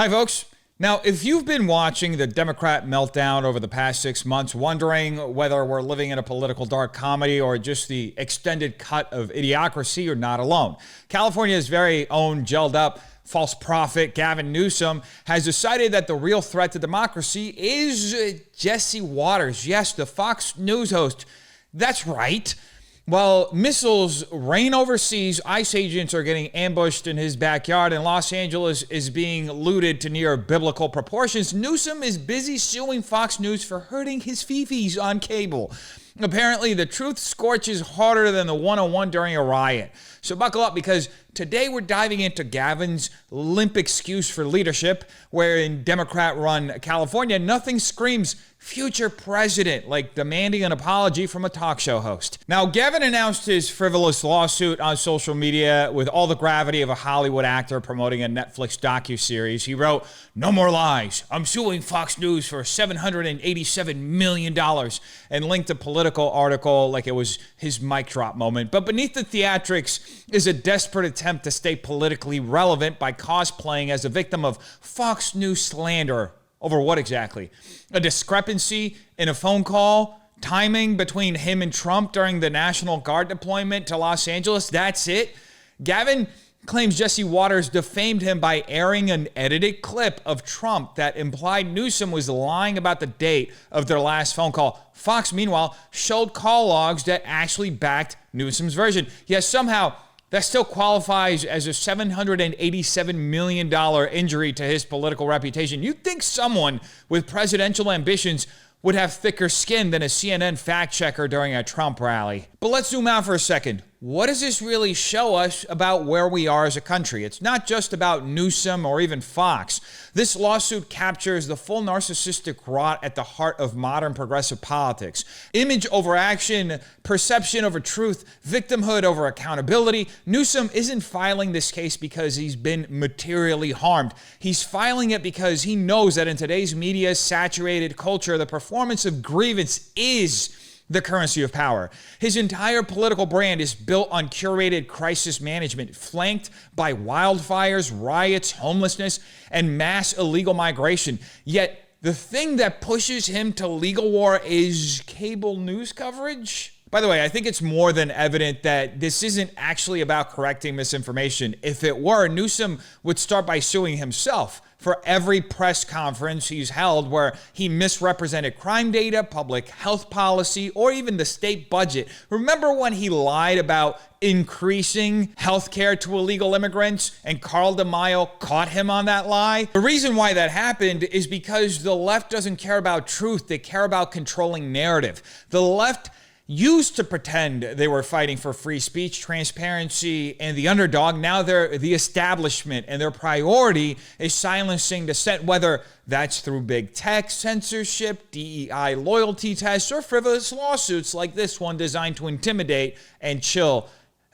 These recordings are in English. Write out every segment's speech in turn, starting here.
Hi, folks. Now, if you've been watching the Democrat meltdown over the past 6 months, wondering whether we're living in a political dark comedy or just the extended cut of idiocracy, you're not alone. California's very own gelled up false prophet, Gavin Newsom, has decided that the real threat to democracy is Jesse Watters. Yes, the Fox News host. That's right. While missiles rain overseas, ICE agents are getting ambushed in his backyard, and Los Angeles is being looted to near biblical proportions, Newsom is busy suing Fox News for hurting his fifis on cable. Apparently, the truth scorches harder than the 101 during a riot. So buckle up, because today we're diving into Gavin's limp excuse for leadership, where in Democrat-run California, nothing screams future president like demanding an apology from a talk show host. Now, Gavin announced his frivolous lawsuit on social media with all the gravity of a Hollywood actor promoting a Netflix docuseries. He wrote, "No more lies. I'm suing Fox News for $787 million," and linked a political article like it was his mic drop moment. But beneath the theatrics is a desperate attempt to stay politically relevant by cosplaying as a victim of Fox News slander. Over what exactly? A discrepancy in a phone call, timing between him and Trump during the National Guard deployment to Los Angeles. That's it. Gavin claims Jesse Watters defamed him by airing an edited clip of Trump that implied Newsom was lying about the date of their last phone call. Fox, meanwhile, showed call logs that actually backed Newsom's version. Yet somehow, that still qualifies as a $787 million injury to his political reputation. You'd think someone with presidential ambitions would have thicker skin than a CNN fact checker during a Trump rally. But let's zoom out for a second. What does this really show us about where we are as a country? It's not just about Newsom or even Fox. This lawsuit captures the full narcissistic rot at the heart of modern progressive politics. Image over action, perception over truth, victimhood over accountability. Newsom isn't filing this case because he's been materially harmed. He's filing it because he knows that in today's media-saturated culture, the performance of grievance is the currency of power. His entire political brand is built on curated crisis management, flanked by wildfires, riots, homelessness, and mass illegal migration. Yet, the thing that pushes him to legal war is cable news coverage. By the way, I think it's more than evident that this isn't actually about correcting misinformation. If it were, Newsom would start by suing himself for every press conference he's held where he misrepresented crime data, public health policy, or even the state budget. Remember when he lied about increasing health care to illegal immigrants and Carl DeMaio caught him on that lie? The reason why that happened is because the left doesn't care about truth. They care about controlling narrative. The left used to pretend they were fighting for free speech, transparency, and the underdog. Now they're the establishment, and their priority is silencing dissent, whether that's through big tech, censorship, DEI loyalty tests, or frivolous lawsuits like this one designed to intimidate and chill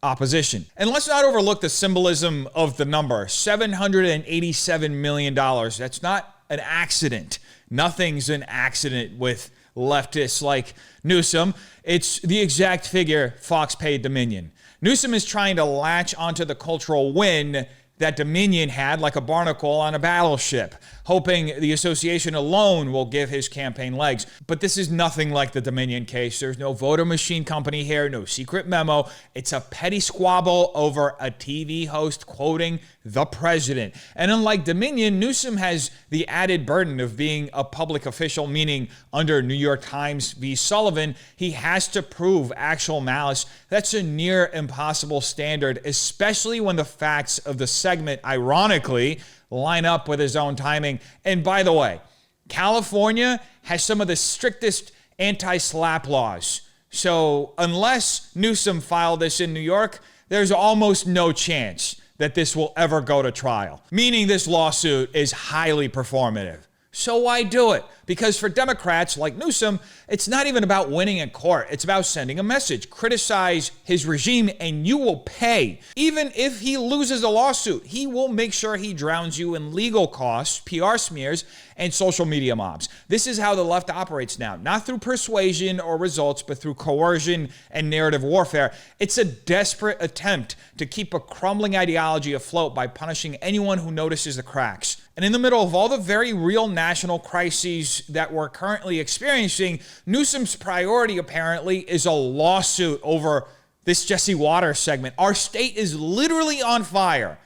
opposition. And let's not overlook the symbolism of the number, $787 million. That's not an accident. Nothing's an accident with leftists like Newsom. It's the exact figure Fox paid Dominion. Newsom is trying to latch onto the cultural win that Dominion had like a barnacle on a battleship, hoping the association alone will give his campaign legs. But this is nothing like the Dominion case. There's no voter machine company here, no secret memo. It's a petty squabble over a TV host quoting the president. And unlike Dominion, Newsom has the added burden of being a public official, meaning under New York Times v. Sullivan, he has to prove actual malice. That's a near impossible standard, especially when the facts of the segment, ironically, line up with his own timing. And by the way, California has some of the strictest anti-SLAPP laws. So unless Newsom filed this in New York, there's almost no chance that this will ever go to trial, meaning this lawsuit is highly performative. So why do it? Because for Democrats like Newsom, it's not even about winning in court. It's about sending a message. Criticize his regime and you will pay. Even if he loses a lawsuit, he will make sure he drowns you in legal costs, PR smears, and social media mobs. This is how the left operates now, not through persuasion or results, but through coercion and narrative warfare. It's a desperate attempt to keep a crumbling ideology afloat by punishing anyone who notices the cracks. And in the middle of all the very real national crises that we're currently experiencing, Newsom's priority apparently is a lawsuit over this Jesse Watters segment. Our state is literally on fire,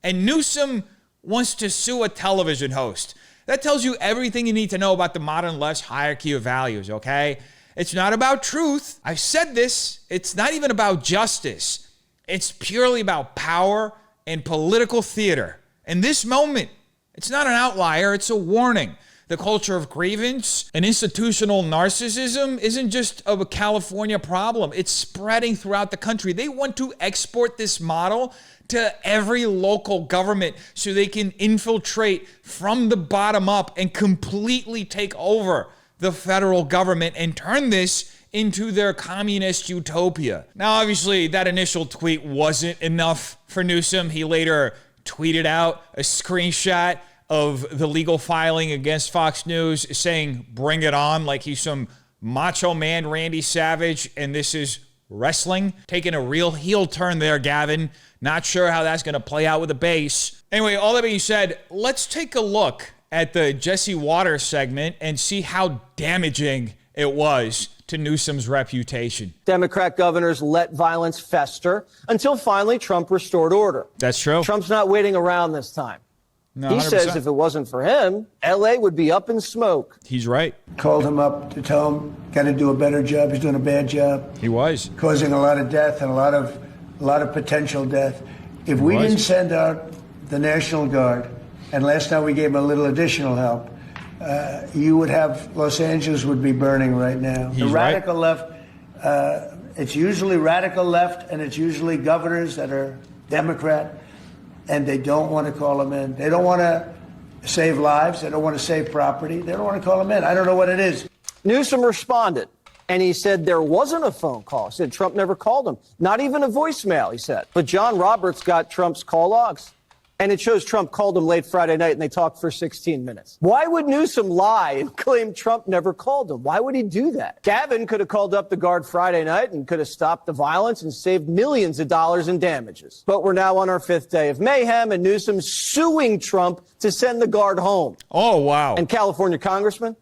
and Newsom wants to sue a television host. That tells you everything you need to know about the modern left's hierarchy of values, okay? It's not about truth. I've said this. It's not even about justice. It's purely about power and political theater. In this moment, it's not an outlier, it's a warning. The culture of grievance and institutional narcissism isn't just a California problem. It's spreading throughout the country. They want to export this model to every local government so they can infiltrate from the bottom up and completely take over the federal government and turn this into their communist utopia. Now, obviously, that initial tweet wasn't enough for Newsom. He later tweeted out a screenshot of the legal filing against Fox News saying, bring it on, like he's some macho man, Randy Savage, and this is wrestling. Taking a real heel turn there, Gavin. Not sure how that's going to play out with the base. Anyway, all that being said, let's take a look at the Jesse Watters segment and see how damaging it was to Newsom's reputation. Democrat governors let violence fester until finally Trump restored order. That's true. Trump's not waiting around this time. No, he 100%. says if it wasn't for him, L.A. would be up in smoke. He's right. Called him up to tell him, got to do a better job. He's doing a bad job. He was. Causing a lot of death and a lot of potential death. If we didn't send out the National Guard, and last night we gave him a little additional help, you would have, Los Angeles would be burning right now. He's the radical right. left, it's usually radical left, and it's usually governors that are Democrat, and they don't want to call them in. They don't want to save lives. They don't want to save property. They don't want to call them in. I don't know what it is. Newsom responded, and he said there wasn't a phone call. He said Trump never called him. Not even a voicemail, he said. But John Roberts got Trump's call logs. And it shows Trump called him late Friday night and they talked for 16 minutes. Why would Newsom lie and claim Trump never called him? Why would he do that? Gavin could have called up the Guard Friday night and could have stopped the violence and saved millions of dollars in damages. But we're now on our 5th day of mayhem and Newsom's suing Trump to send the Guard home. Oh, wow. And California congressman,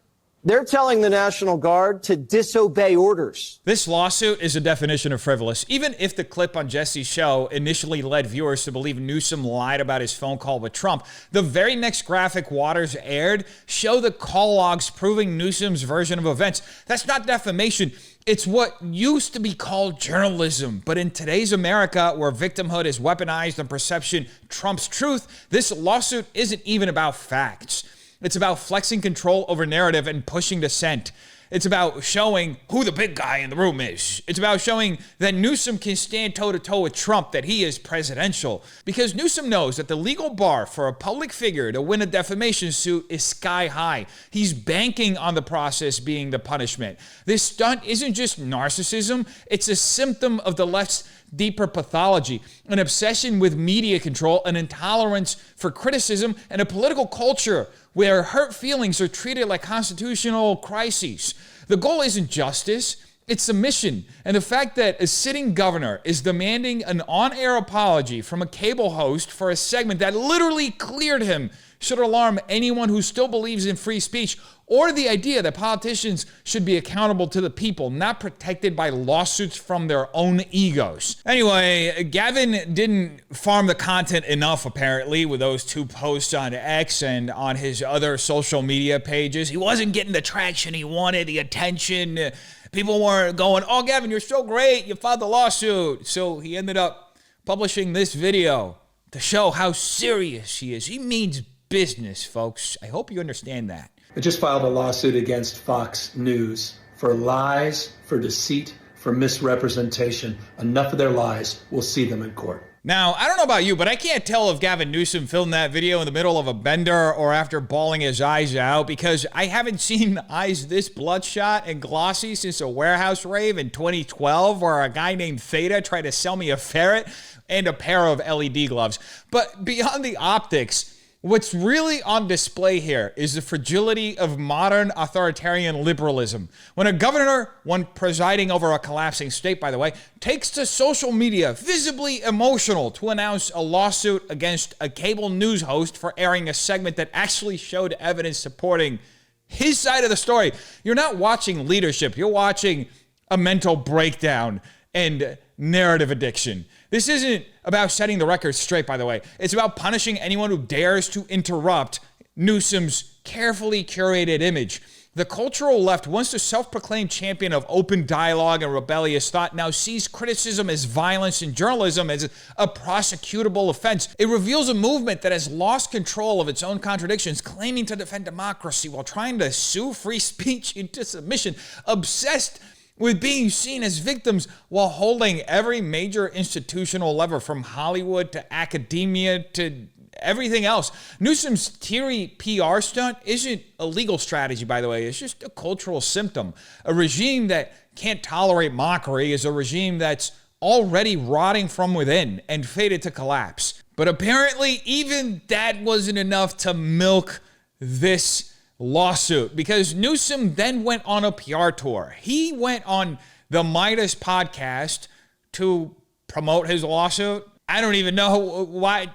they're telling the National Guard to disobey orders. This lawsuit is a definition of frivolous. Even if the clip on Jesse's show initially led viewers to believe Newsom lied about his phone call with Trump, the very next graphic Watters aired show the call logs proving Newsom's version of events. That's not defamation. It's what used to be called journalism. But in today's America, where victimhood is weaponized and perception trumps truth, this lawsuit isn't even about facts. It's about flexing control over narrative and pushing dissent. It's about showing who the big guy in the room is. It's about showing that Newsom can stand toe-to-toe with Trump, that he is presidential. Because Newsom knows that the legal bar for a public figure to win a defamation suit is sky high. He's banking on the process being the punishment. This stunt isn't just narcissism, it's a symptom of the left's deeper pathology, an obsession with media control, an intolerance for criticism, and a political culture where hurt feelings are treated like constitutional crises. The goal isn't justice, it's submission. And the fact that a sitting governor is demanding an on-air apology from a cable host for a segment that literally cleared him should alarm anyone who still believes in free speech or the idea that politicians should be accountable to the people, not protected by lawsuits from their own egos. Anyway, Gavin didn't farm the content enough, apparently, with those 2 posts on X and on his other social media pages. He wasn't getting the traction he wanted, the attention. People weren't going, oh, Gavin, you're so great, you filed the lawsuit. So he ended up publishing this video to show how serious he is. He means business, folks. I hope you understand that. I just filed a lawsuit against Fox News for lies, for deceit, for misrepresentation. Enough of their lies. We'll see them in court. Now, I don't know about you, but I can't tell if Gavin Newsom filmed that video in the middle of a bender or after bawling his eyes out, because I haven't seen eyes this bloodshot and glossy since a warehouse rave in 2012 where a guy named Theta tried to sell me a ferret and a pair of LED gloves. But beyond the optics, What's really on display here is the fragility of modern authoritarian liberalism. When a governor, one presiding over a collapsing state, by the way, takes to social media, visibly emotional, to announce a lawsuit against a cable news host for airing a segment that actually showed evidence supporting his side of the story, you're not watching leadership. You're watching a mental breakdown and narrative addiction. This isn't about setting the record straight, by the way. It's about punishing anyone who dares to interrupt Newsom's carefully curated image. The cultural left, once the self-proclaimed champion of open dialogue and rebellious thought, now sees criticism as violence and journalism as a prosecutable offense. It reveals a movement that has lost control of its own contradictions, claiming to defend democracy while trying to sue free speech into submission, obsessed with being seen as victims while holding every major institutional lever from Hollywood to academia to everything else. Newsom's teary PR stunt isn't a legal strategy, by the way. It's just a cultural symptom. A regime that can't tolerate mockery is a regime that's already rotting from within and fated to collapse. But apparently, even that wasn't enough to milk this lawsuit, because Newsom then went on a PR tour. He went on the Midas podcast to promote his lawsuit. I don't even know why.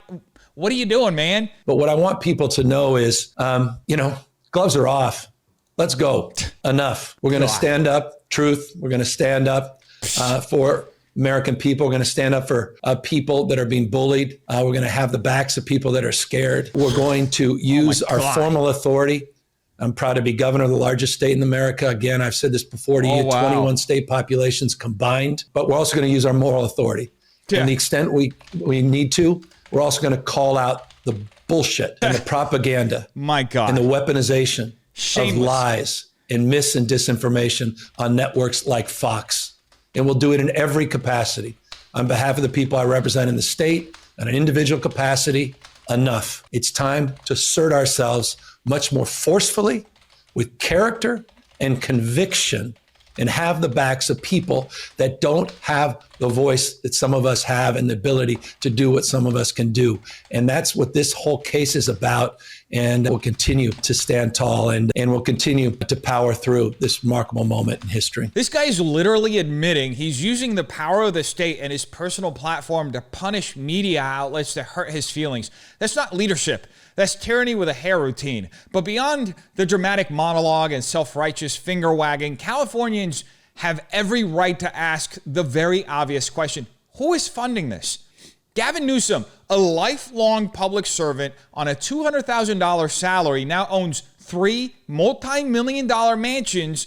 What are you doing, man? But what I want people to know is, gloves are off. Let's go. Enough. We're going to stand up. Truth. We're going to stand up for American people. We're going to stand up for people that are being bullied. We're going to have the backs of people that are scared. We're going to use our formal authority. I'm proud to be governor of the largest state in America. Again, I've said this before to you, 21 state populations combined. But we're also going to use our moral authority. Yeah. And the extent we need to, we're also going to call out the bullshit and the propaganda. My God. And the weaponization Shameless. Of lies and mis and disinformation on networks like Fox. And we'll do it in every capacity. On behalf of the people I represent in the state, on an individual capacity, enough. It's time to assert ourselves much more forcefully, with character and conviction, and have the backs of people that don't have the voice that some of us have and the ability to do what some of us can do. And that's what this whole case is about. And we'll continue to stand tall and we'll continue to power through this remarkable moment in history. This guy is literally admitting he's using the power of the state and his personal platform to punish media outlets that hurt his feelings. That's not leadership. That's tyranny with a hair routine. But beyond the dramatic monologue and self-righteous finger-wagging, Californians have every right to ask the very obvious question: who is funding this? Gavin Newsom, a lifelong public servant on a $200,000 salary, now owns 3 multi-million-dollar mansions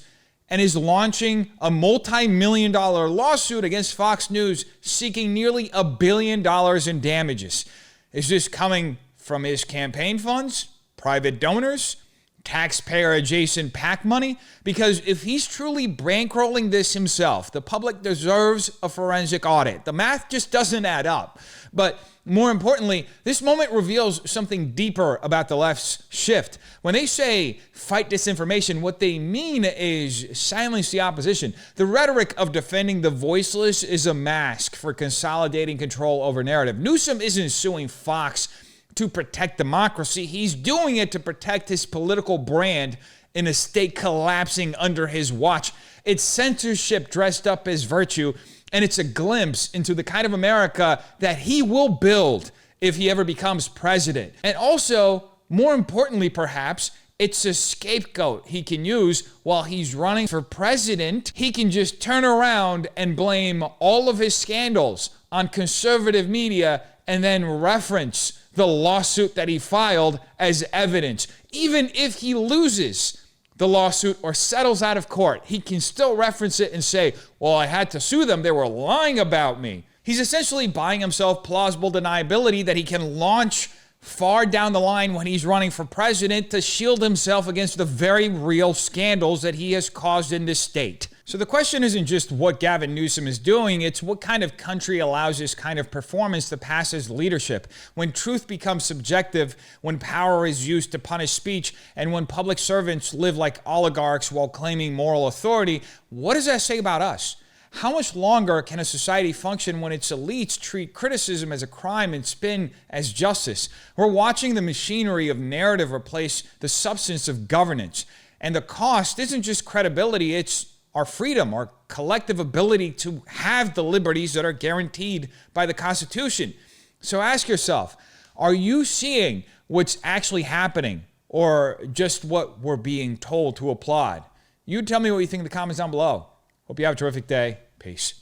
and is launching a multi-million-dollar lawsuit against Fox News seeking nearly $1 billion in damages. Is this coming from his campaign funds, private donors, taxpayer-adjacent PAC money? Because if he's truly bankrolling this himself, the public deserves a forensic audit. The math just doesn't add up. But more importantly, this moment reveals something deeper about the left's shift. When they say fight disinformation, what they mean is silence the opposition. The rhetoric of defending the voiceless is a mask for consolidating control over narrative. Newsom isn't suing Fox to protect democracy. He's doing it to protect his political brand in a state collapsing under his watch. It's censorship dressed up as virtue, and it's a glimpse into the kind of America that he will build if he ever becomes president. And also, more importantly perhaps, it's a scapegoat he can use while he's running for president. He can just turn around and blame all of his scandals on conservative media and then reference the lawsuit that he filed as evidence. Even if he loses the lawsuit or settles out of court, he can still reference it and say, well, I had to sue them. They were lying about me. He's essentially buying himself plausible deniability that he can launch far down the line when he's running for president to shield himself against the very real scandals that he has caused in this state. So the question isn't just what Gavin Newsom is doing, it's what kind of country allows this kind of performance to pass as leadership. When truth becomes subjective, when power is used to punish speech, and when public servants live like oligarchs while claiming moral authority, what does that say about us? How much longer can a society function when its elites treat criticism as a crime and spin as justice? We're watching the machinery of narrative replace the substance of governance. And the cost isn't just credibility, it's our freedom, our collective ability to have the liberties that are guaranteed by the Constitution. So ask yourself, are you seeing what's actually happening or just what we're being told to applaud? You tell me what you think in the comments down below. Hope you have a terrific day. Peace.